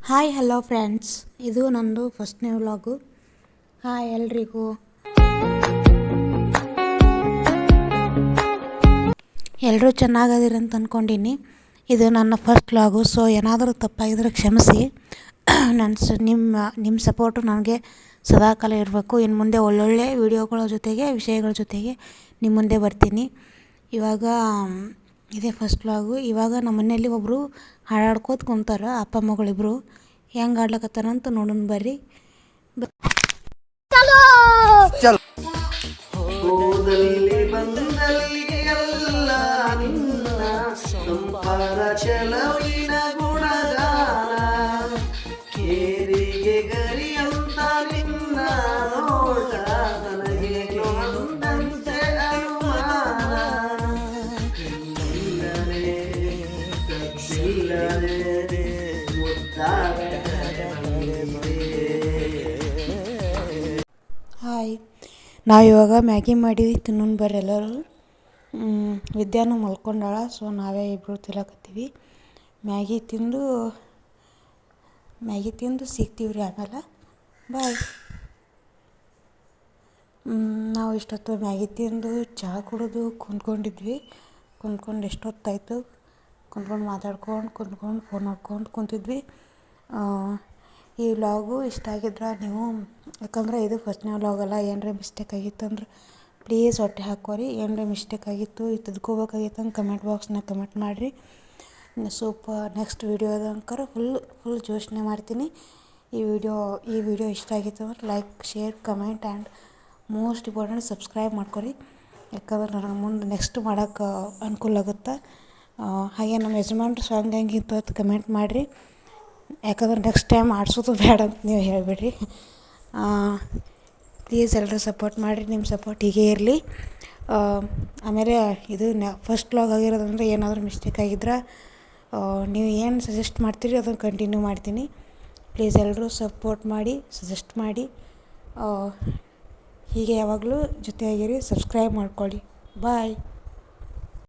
Hi hello friends, ಇದು ನಂದು ಫಸ್ಟ್ನೇ ವ್ಲಾಗು. ಹಾಯ್ ಎಲ್ರಿಗೂ. ಎಲ್ಲರೂ ಚೆನ್ನಾಗದಿರಿ ಅಂತ ಅಂದ್ಕೊಂಡಿನಿ. ಇದು ನನ್ನ ಫಸ್ಟ್ ವ್ಲಾಗು. ಸೊ ಏನಾದರೂ ತಪ್ಪಾಗಿದ್ರೆ ಕ್ಷಮಿಸಿ. ನಿಮ್ಮ ಸಪೋರ್ಟು ನನಗೆ ಸದಾಕಾಲ ಇರಬೇಕು. ಇನ್ನು ಮುಂದೆ ಒಳ್ಳೊಳ್ಳೆ ವಿಡಿಯೋಗಳ ಜೊತೆಗೆ ವಿಷಯಗಳ ಜೊತೆಗೆ ನಿಮ್ಮ ಮುಂದೆ ಬರ್ತೀನಿ. ಇವಾಗ ಇದೇ ಫಸ್ಟ್ ವ್ಲಾಗು. ಇವಾಗ ನಮ್ಮ ಮನೆಯಲ್ಲಿ ಒಬ್ಬರು ಹಾಡಾಡ್ಕೋತ ಕುಂತಾರೆ, ಅಪ್ಪ ಮಗಳಿಬ್ಬರು. ಹೆಂಗೆ ಆಡ್ಲಕತ್ತಾರಂತ ನೋಡೋಣ ಬರ್ರಿ. ಹಾಯ್, ನಾವಿವಾಗ ಮ್ಯಾಗಿ ಮಾಡಿ ತಿನ್ನೋಣ ಬರ್ರಿ ಎಲ್ಲರೂ. ವಿದ್ಯಾನು ಮಲ್ಕೊಂಡಾಳ. ಸೊ ನಾವೇ ಇಬ್ಬರು ತಿನ್ನಕತ್ತೀವಿ. ಮ್ಯಾಗಿ ತಿಂದು ಸಿಗ್ತೀವಿ ರೀ ಆಮೇಲೆ. ಬಾಯ್. ನಾವು ಇಷ್ಟೊತ್ತು ಮ್ಯಾಗಿ ತಿಂದು ಚಹಾ ಕುಡಿದು ಕುಂತ್ಕೊಂಡಿದ್ವಿ. ಎಷ್ಟೊತ್ತಾಯಿತು ಮಾತಾಡ್ಕೊಂಡು ಫೋನ್ ನೋಡ್ಕೊಂಡು ಕುಂತಿದ್ವಿ. ಈ ವ್ಲಾಗು ಇಷ್ಟ ಆಗಿದ್ರೆ ನೀವು, ಯಾಕಂದರೆ ಇದು ಫಸ್ಟ್ನೇ ವ್ಲಾಗ್ ಅಲ್ಲ, ಏನರ ಮಿಸ್ಟೇಕ್ ಆಗಿತ್ತು ಅಂದ್ರೆ ಪ್ಲೀಸ್ ಹೊಟ್ಟೆ ಹಾಕೋರಿ. ಏನರ ಮಿಸ್ಟೇಕ್ ಆಗಿತ್ತು, ತಿದ್ಕೋಬೇಕಾಗಿತ್ತು ಅಂತ ಕಮೆಂಟ್ ಬಾಕ್ಸ್ನಾಗ ಕಮೆಂಟ್ ಮಾಡಿರಿ. ನೆಕ್ಸ್ಟ್ ವೀಡಿಯೋದಂಕರ ಫುಲ್ ಯೋಚನೆ ಮಾಡ್ತೀನಿ. ಈ ವಿಡಿಯೋ ಇಷ್ಟ ಆಗಿತ್ತು ಅಂದ್ರೆ like, share, comment and most important subscribe ಮಾಡ್ಕೊರಿ. ಯಾಕಂದ್ರೆ ನನಗೆ ಮುಂದೆ ನೆಕ್ಸ್ಟ್ ಮಾಡೋಕ್ಕೆ ಅನುಕೂಲ ಆಗುತ್ತೆ. ಹಾಗೆ ನಮ್ಮ ಯಜಮಾನ್ರು ಸಾಂಗ್ ಹೆಂಗಿತ್ತು ಅಂತ ಕಮೆಂಟ್ ಮಾಡಿರಿ. ಯಾಕಂದ್ರೆ ನೆಕ್ಸ್ಟ್ ಟೈಮ್ ಆಡ್ಸೋದು ಬೇಡ ಅಂತ ನೀವು ಹೇಳಿಬಿಡ್ರಿ. ಪ್ಲೀಸ್ ಎಲ್ಲರೂ ಸಪೋರ್ಟ್ ಮಾಡಿರಿ. ನಿಮ್ಮ ಸಪೋರ್ಟ್ ಹೀಗೆ ಇರಲಿ. ಆಮೇಲೆ ಇದು ಫಸ್ಟ್ ವ್ಲಾಗ್ ಆಗಿರೋದಂದ್ರೆ ಏನಾದರೂ ಮಿಸ್ಟೇಕ್ ಆಗಿದ್ರೆ ನೀವು ಏನು ಸಜೆಸ್ಟ್ ಮಾಡ್ತೀರಿ ಅದನ್ನು ಕಂಟಿನ್ಯೂ ಮಾಡ್ತೀನಿ. ಪ್ಲೀಸ್ ಎಲ್ಲರೂ ಸಪೋರ್ಟ್ ಮಾಡಿ, ಸಜೆಸ್ಟ್ ಮಾಡಿ. ಹೀಗೆ ಯಾವಾಗಲೂ ಜೊತೆಯಾಗಿರಿ. ಸಬ್ಸ್ಕ್ರೈಬ್ ಮಾಡ್ಕೊಳ್ಳಿ. ಬಾಯ್.